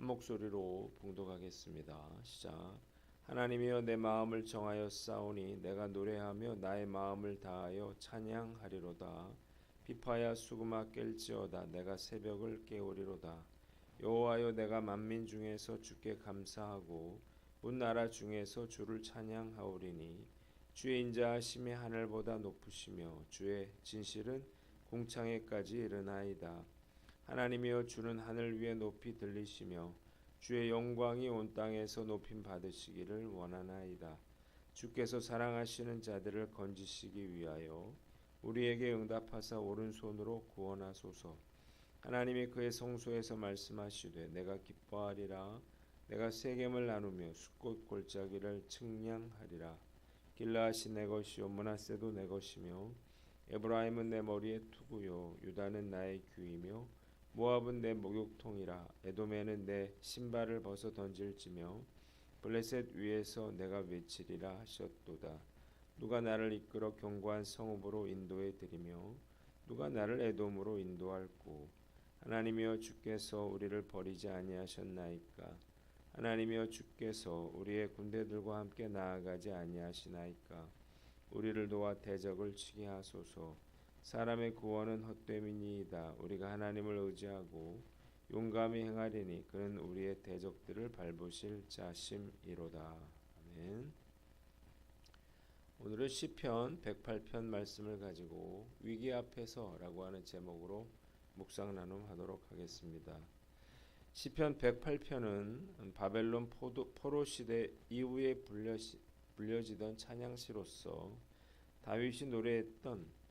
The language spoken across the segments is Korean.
한 목소리로 봉독하겠습니다. 시작. 하나님이여 내 마음을 정하여 싸우니 내가 노래하며 나의 마음을 다하여 찬양하리로다. 비파야 수금아 깰지어다. 내가 새벽을 깨우리로다. 여호와여 내가 만민 중에서 주께 감사하고 온 나라 중에서 주를 찬양하오리니 주의 인자하심이 하늘보다 높으시며 주의 진실은 공창에까지 이르나이다. 하나님이여 주는 하늘 위에 높이 들리시며 주의 영광이 온 땅에서 높임 받으시기를 원하나이다. 주께서 사랑하시는 자들을 건지시기 위하여 우리에게 응답하사 오른손으로 구원하소서. 하나님이 그의 성소에서 말씀하시되 내가 기뻐하리라. 내가 세겜을 나누며 숫꽃 골짜기를 측량하리라. 길라앗이 내 것이요 므낫세도 내 것이며 에브라임은 내 머리의 투구요 유다는 나의 귀이며 모압은 내 목욕통이라. 에돔에는 내 신발을 벗어 던질지며 블레셋 위에서 내가 외치리라 하셨도다. 누가 나를 이끌어 견고한 성읍으로 인도해 드리며 누가 나를 에돔으로 인도할꼬. 하나님이여 주께서 우리를 버리지 아니하셨나이까. 하나님이여 주께서 우리의 군대들과 함께 나아가지 아니하시나이까. 우리를 도와 대적을 치게 하소서. 사람의 구원은 헛됨이니이다. 우리가 하나님을 의지하고 용감히 행하리니 그는 우리의 대적들을 밟으실 자심이로다. 아멘. 오늘은 시편 108편 말씀을 가지고 위기 앞에서라고 하는 제목으로 묵상 나눔하도록 하겠습니다. 시편 108편은 바벨론 포로 시대 이후에 불려지던 찬양시로서 다윗이 노래했던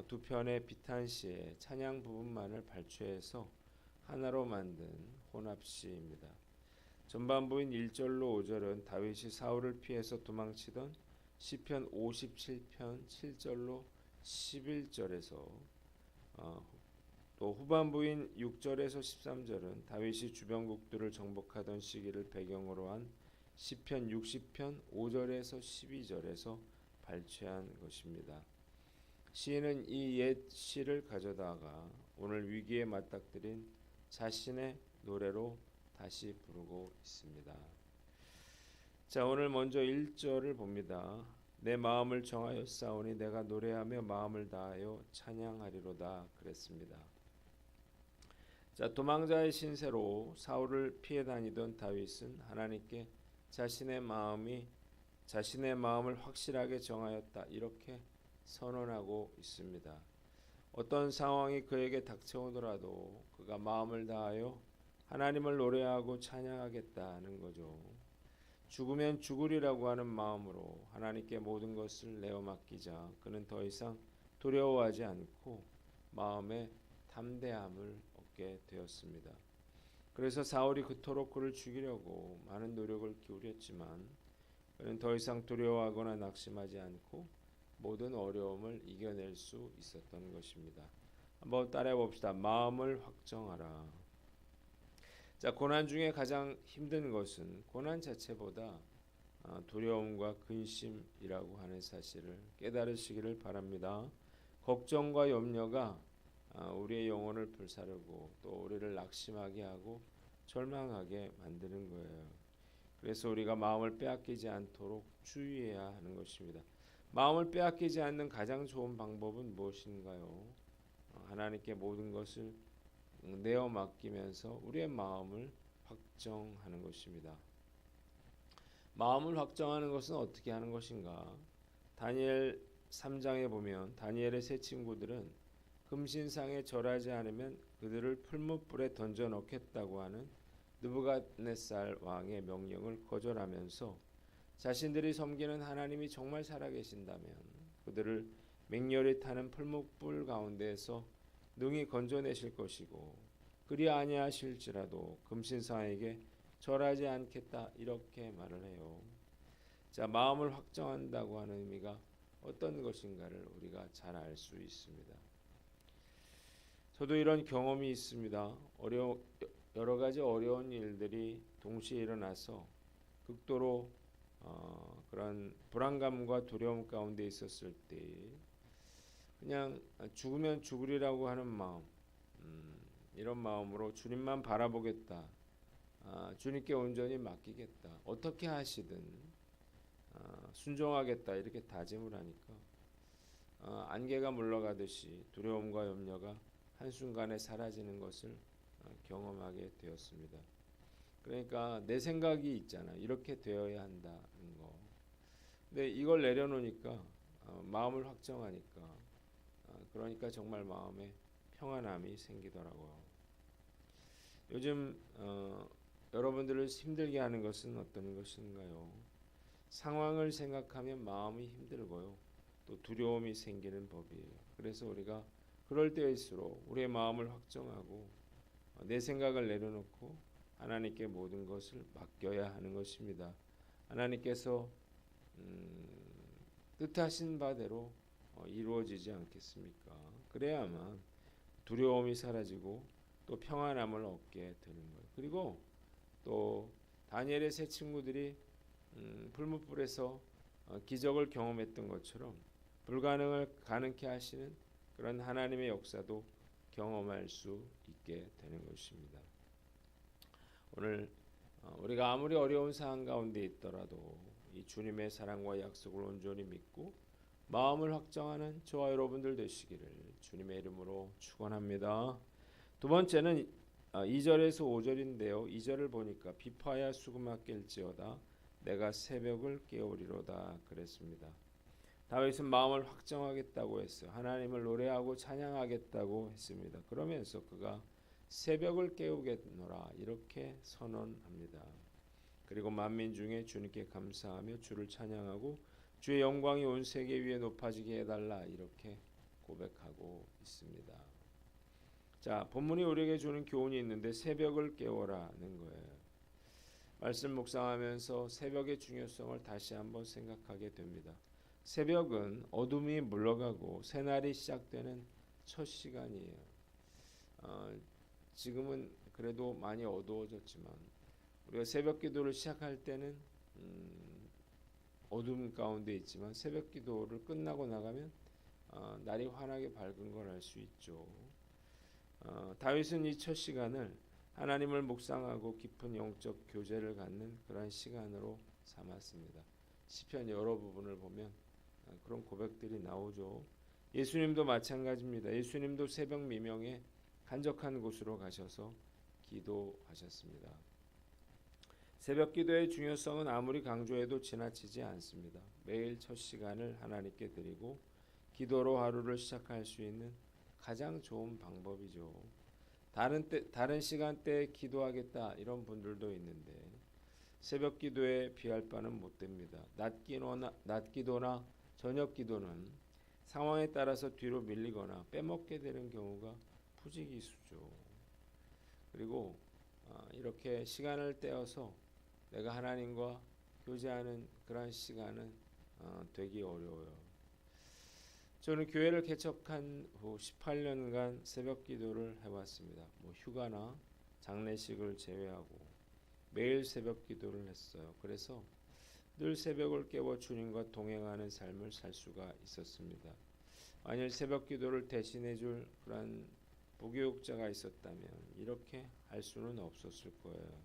두 편의 비탄시의 찬양 부분만을 발췌해서 하나로 만든 혼합시입니다. 전반부인 1절로 5절은 다윗이 사울을 피해서 도망치던 시편 57편 7절로 11절에서 또 후반부인 6절에서 13절은 다윗이 주변국들을 정복하던 시기를 배경으로 한 시편 60편 5절에서 12절에서 발췌한 것입니다. 시인은 이 옛 시를 가져다가 오늘 위기에 맞닥뜨린 자신의 노래로 다시 부르고 있습니다. 자, 오늘 먼저 1절을 봅니다. 내 마음을 정하여 싸우니 내가 노래하며 마음을 다하여 찬양하리로다 그랬습니다. 자, 도망자의 신세로 사울을 피해 다니던 다윗은 하나님께 자신의 마음을 확실하게 정하였다 이렇게 선언하고 있습니다. 어떤 상황이 그에게 닥쳐오더라도 그가 마음을 다하여 하나님을 노래하고 찬양하겠다는 거죠. 죽으면 죽으리라고 하는 마음으로 하나님께 모든 것을 내어 맡기자 그는 더 이상 두려워하지 않고 마음에 담대함을 얻게 되었습니다. 그래서 사울이 그토록 그를 죽이려고 많은 노력을 기울였지만 그는 더 이상 두려워하거나 낙심하지 않고 모든 어려움을 이겨낼 수 있었던 것입니다. 한번 따라해 봅시다. 마음을 확정하라. 자, 고난 중에 가장 힘든 것은 고난 자체보다 두려움과 근심이라고 하는 사실을 깨달으시기를 바랍니다. 걱정과 염려가 우리의 영혼을 불사르고 또 우리를 낙심하게 하고 절망하게 만드는 거예요. 그래서 우리가 마음을 빼앗기지 않도록 주의해야 하는 것입니다. 마음을 빼앗기지 않는 가장 좋은 방법은 무엇인가요? 하나님께 모든 것을 내어 맡기면서 우리의 마음을 확정하는 것입니다. 마음을 확정하는 것은 어떻게 하는 것인가? 다니엘 3장에 보면 다니엘의 세 친구들은 금신상에 절하지 않으면 그들을 풀무불에 던져 넣겠다고 하는 느부갓네살 왕의 명령을 거절하면서 자신들이 섬기는 하나님이 정말 살아계신다면 그들을 맹렬히 타는 풀무불 가운데에서 능히 건져내실 것이고 그리 아니하실지라도 금신상에게 절하지 않겠다 이렇게 말을 해요. 자, 마음을 확정한다고 하는 의미가 어떤 것인가를 우리가 잘 알 수 있습니다. 저도 이런 경험이 있습니다. 여러 가지 어려운 일들이 동시에 일어나서 극도로 그런 불안감과 두려움 가운데 있었을 때 그냥 죽으면 죽으리라고 하는 마음, 이런 마음으로 주님만 바라보겠다 주님께 온전히 맡기겠다. 어떻게 하시든 순종하겠다. 이렇게 다짐을 하니까 안개가 물러가듯이 두려움과 염려가 한순간에 사라지는 것을 경험하게 되었습니다. 그러니까 내 생각이 있잖아. 이렇게 되어야 한다는 거. 근데 이걸 내려놓으니까 마음을 확정하니까 그러니까 정말 마음에 평안함이 생기더라고요. 요즘 여러분들을 힘들게 하는 것은 어떤 것인가요? 상황을 생각하면 마음이 힘들고요. 또 두려움이 생기는 법이에요. 그래서 우리가 그럴 때일수록 우리의 마음을 확정하고 내 생각을 내려놓고 하나님께 모든 것을 맡겨야 하는 것입니다. 하나님께서 뜻하신 바대로 이루어지지 않겠습니까? 그래야만 두려움이 사라지고 또 평안함을 얻게 되는 거예요. 그리고 또 다니엘의 세 친구들이 풀무불에서 기적을 경험했던 것처럼 불가능을 가능케 하시는 그런 하나님의 역사도 경험할 수 있게 되는 것입니다. 오늘 우리가 아무리 어려운 상황 가운데 있더라도 이 주님의 사랑과 약속을 온전히 믿고 마음을 확정하는 저와 여러분들 되시기를 주님의 이름으로 축원합니다. 두 번째는 2절에서 5절인데요. 2절을 보니까 비파야 수금아 깰지어다 내가 새벽을 깨우리로다 그랬습니다. 다윗은 마음을 확정하겠다고 했어요. 하나님을 노래하고 찬양하겠다고 했습니다. 그러면서 그가 새벽을 깨우겠노라 이렇게 선언합니다. 그리고 만민 중에 주님께 감사하며 주를 찬양하고 주의 영광이 온 세계 위에 높아지게 해달라 이렇게 고백하고 있습니다. 자, 본문이 우리에게 주는 교훈이 있는데 새벽을 깨워라는 거예요. 말씀 묵상하면서 새벽의 중요성을 다시 한번 생각하게 됩니다. 새벽은 어둠이 물러가고 새날이 시작되는 첫 시간이에요. 지금은 그래도 많이 어두워졌지만 우리가 새벽 기도를 시작할 때는 어둠 가운데 있지만 새벽 기도를 끝나고 나가면 날이 환하게 밝은 걸 알 수 있죠. 다윗은 이 첫 시간을 하나님을 묵상하고 깊은 영적 교제를 갖는 그런 시간으로 삼았습니다. 시편 여러 부분을 보면 그런 고백들이 나오죠. 예수님도 마찬가지입니다. 예수님도 새벽 미명에 한적한 곳으로 가셔서 기도하셨습니다. 새벽 기도의 중요성은 아무리 강조해도 지나치지 않습니다. 매일 첫 시간을 하나님께 드리고 기도로 하루를 시작할 수 있는 가장 좋은 방법이죠. 다른 시간대에 기도하겠다 이런 분들도 있는데 새벽 기도에 비할 바는 못 됩니다. 낮 기도나 저녁 기도는 상황에 따라서 뒤로 밀리거나 빼먹게 되는 경우가 부지기수죠. 그리고 이렇게 시간을 떼어서 내가 하나님과 교제하는 그런 시간은 되기 어려워요. 저는 교회를 개척한 후 18년간 새벽 기도를 해왔습니다. 휴가나 장례식을 제외하고 매일 새벽 기도를 했어요. 그래서 늘 새벽을 깨워 주님과 동행하는 삶을 살 수가 있었습니다. 만일 새벽 기도를 대신해 줄 그런 부교육자가 있었다면 이렇게 할 수는 없었을 거예요.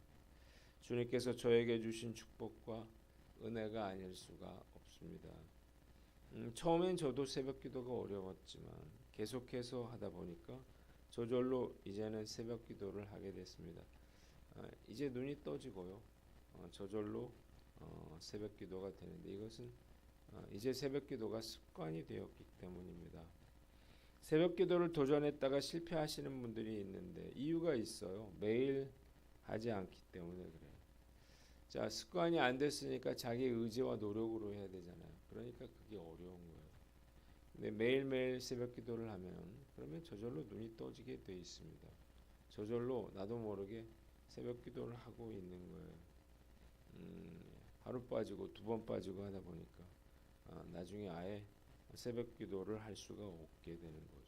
주님께서 저에게 주신 축복과 은혜가 아닐 수가 없습니다. 처음엔 저도 새벽 기도가 어려웠지만 계속해서 하다 보니까 저절로 이제는 새벽 기도를 하게 됐습니다. 이제 눈이 떠지고요. 저절로 새벽 기도가 되는데 이것은 이제 새벽 기도가 습관이 되었기 때문입니다. 새벽 기도를 도전했다가 실패하시는 분들이 있는데 이유가 있어요. 매일 하지 않기 때문에 그래요. 자, 습관이 안 됐으니까 자기 의지와 노력으로 해야 되잖아요. 그러니까 그게 어려운 거예요. 근데 매일매일 새벽 기도를 하면 그러면 저절로 눈이 떠지게 돼 있습니다. 저절로 나도 모르게 새벽 기도를 하고 있는 거예요. 하루 빠지고 두 번 빠지고 하다 보니까 나중에 아예 새벽 기도를 할 수가 없게 되는 거죠.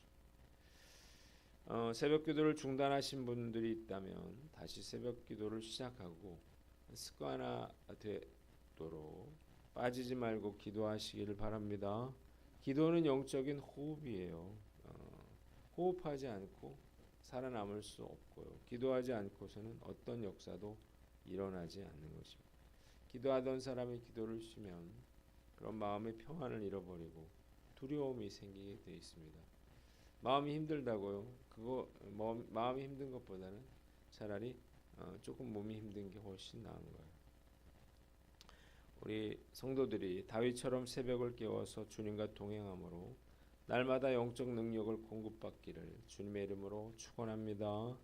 새벽 기도를 중단하신 분들이 있다면 다시 새벽 기도를 시작하고 습관화 되도록 빠지지 말고 기도하시기를 바랍니다. 기도는 영적인 호흡이에요. 호흡하지 않고 살아남을 수 없고요. 기도하지 않고서는 어떤 역사도 일어나지 않는 것입니다. 기도하던 사람이 기도를 쉬면 그런 마음의 평안을 잃어버리고 두려움이 생기게 되어 있습니다. 마음이 힘들다고요? 마음이 힘든 것보다는 차라리 조금 몸이 힘든 게 훨씬 나은 거예요. 우리 성도들이 다윗처럼 새벽을 깨워서 주님과 동행함으로 날마다 영적 능력을 공급받기를 주님의 이름으로 축원합니다.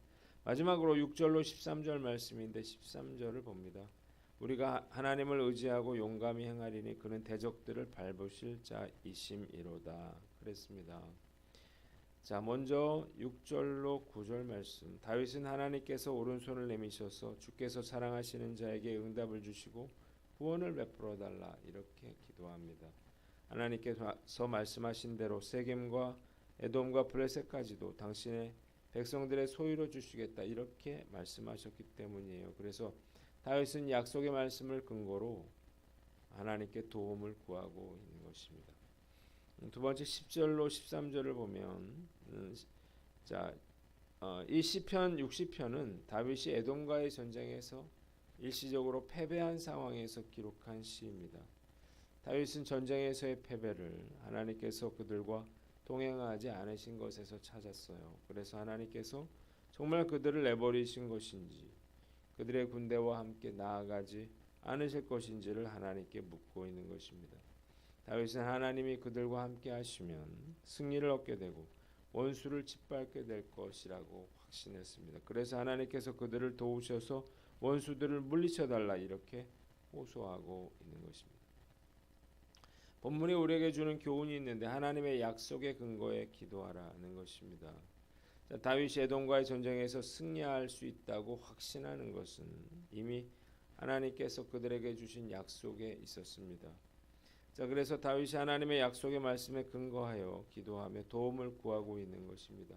마지막으로 6절로 13절 말씀인데 13절을 봅니다. 우리가 하나님을 의지하고 용감히 행하리니 그는 대적들을 밟으실 자이심이로다 그랬습니다. 자, 먼저 6절로 9절 말씀. 다윗은 하나님께서 오른손을 내미셔서 주께서 사랑하시는 자에게 응답을 주시고 구원을 베풀어 달라 이렇게 기도합니다. 하나님께서 말씀하신 대로 세겜과 에돔과 블레셋까지도 당신의 백성들의 소유로 주시겠다 이렇게 말씀하셨기 때문이에요. 그래서 다윗은 약속의 말씀을 근거로 하나님께 도움을 구하고 있는 것입니다. 두 번째 10절로 13절을 보면 이 시편 60편은 다윗이 에돔과의 전쟁에서 일시적으로 패배한 상황에서 기록한 시입니다. 다윗은 전쟁에서의 패배를 하나님께서 그들과 동행하지 않으신 것에서 찾았어요. 그래서 하나님께서 정말 그들을 내버리신 것인지 그들의 군대와 함께 나아가지 않으실 것인지를 하나님께 묻고 있는 것입니다. 다윗은 하나님이 그들과 함께 하시면 승리를 얻게 되고 원수를 짓밟게 될 것이라고 확신했습니다. 그래서 하나님께서 그들을 도우셔서 원수들을 물리쳐 달라 이렇게 호소하고 있는 것입니다. 본문이 우리에게 주는 교훈이 있는데 하나님의 약속의 근거에 기도하라는 것입니다. 자, 다윗이 에돔과의 전쟁에서 승리할 수 있다고 확신하는 것은 이미 하나님께서 그들에게 주신 약속에 있었습니다. 자, 그래서 다윗이 하나님의 약속의 말씀에 근거하여 기도하며 도움을 구하고 있는 것입니다.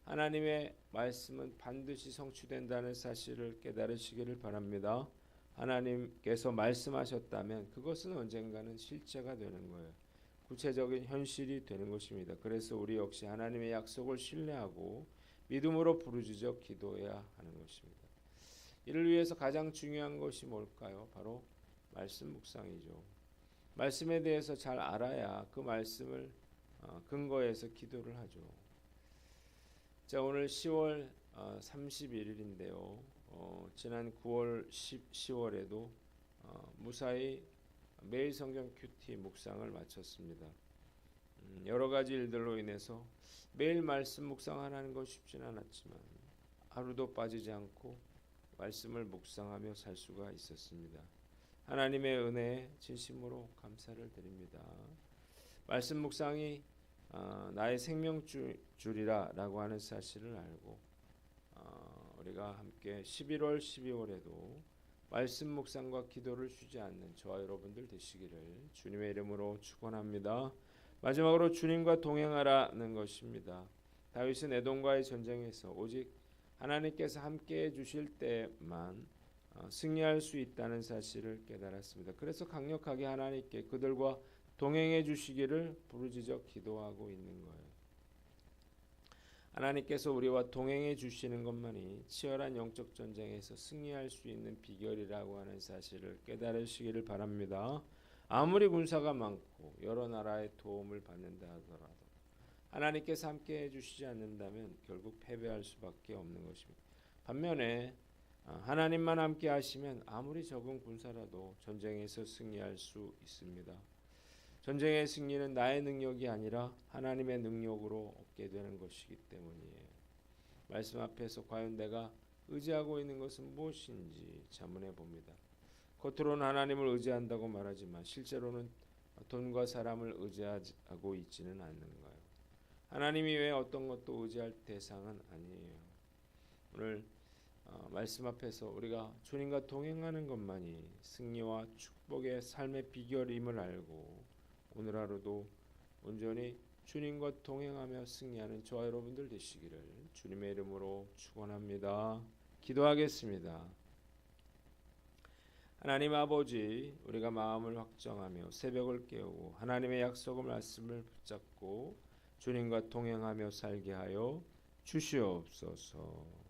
하나님의 말씀은 반드시 성취된다는 사실을 깨달으시기를 바랍니다. 하나님께서 말씀하셨다면 그것은 언젠가는 실제가 되는 거예요. 구체적인 현실이 되는 것입니다. 그래서 우리 역시 하나님의 약속을 신뢰하고 믿음으로 부르짖어 기도해야 하는 것입니다. 이를 위해서 가장 중요한 것이 뭘까요? 바로 말씀 묵상이죠. 말씀에 대해서 잘 알아야 그 말씀을 근거해서 기도를 하죠. 자, 오늘 10월 31일인데요. 지난 9월 10월에도 무사히 매일 성경 큐티 묵상을 마쳤습니다. 여러 가지 일들로 인해서 매일 말씀 묵상하는 것 쉽지는 않았지만 하루도 빠지지 않고 말씀을 묵상하며 살 수가 있었습니다. 하나님의 은혜에 진심으로 감사를 드립니다. 말씀 묵상이 나의 생명줄이라고 하는 사실을 알고 우리가 함께 11월, 12월에도 말씀 묵상과 기도를 쉬지 않는 저와 여러분들 되시기를 주님의 이름으로 축원합니다. 마지막으로 주님과 동행하라는 것입니다. 다윗은 에돔과의 전쟁에서 오직 하나님께서 함께해 주실 때만 승리할 수 있다는 사실을 깨달았습니다. 그래서 강력하게 하나님께 그들과 동행해 주시기를 부르짖어 기도하고 있는 거예요. 하나님께서 우리와 동행해 주시는 것만이 치열한 영적 전쟁에서 승리할 수 있는 비결이라고 하는 사실을 깨달으시기를 바랍니다. 아무리 군사가 많고 여러 나라의 도움을 받는다 하더라도 하나님께서 함께 해주시지 않는다면 결국 패배할 수밖에 없는 것입니다. 반면에 하나님만 함께 하시면 아무리 적은 군사라도 전쟁에서 승리할 수 있습니다. 전쟁의 승리는 나의 능력이 아니라 하나님의 능력으로 얻게 되는 것이기 때문이에요. 말씀 앞에서 과연 내가 의지하고 있는 것은 무엇인지 자문해 봅니다. 겉으로는 하나님을 의지한다고 말하지만 실제로는 돈과 사람을 의지하고 있지는 않는 거예요. 하나님이 외에 어떤 것도 의지할 대상은 아니에요. 오늘 말씀 앞에서 우리가 주님과 동행하는 것만이 승리와 축복의 삶의 비결임을 알고 오늘 하루도 온전히 주님과 동행하며 승리하는 저와 여러분들 되시기를 주님의 이름으로 축원합니다. 기도하겠습니다. 하나님 아버지, 우리가 마음을 확정하며 새벽을 깨우고 하나님의 약속의 말씀을 붙잡고 주님과 동행하며 살게 하여 주시옵소서.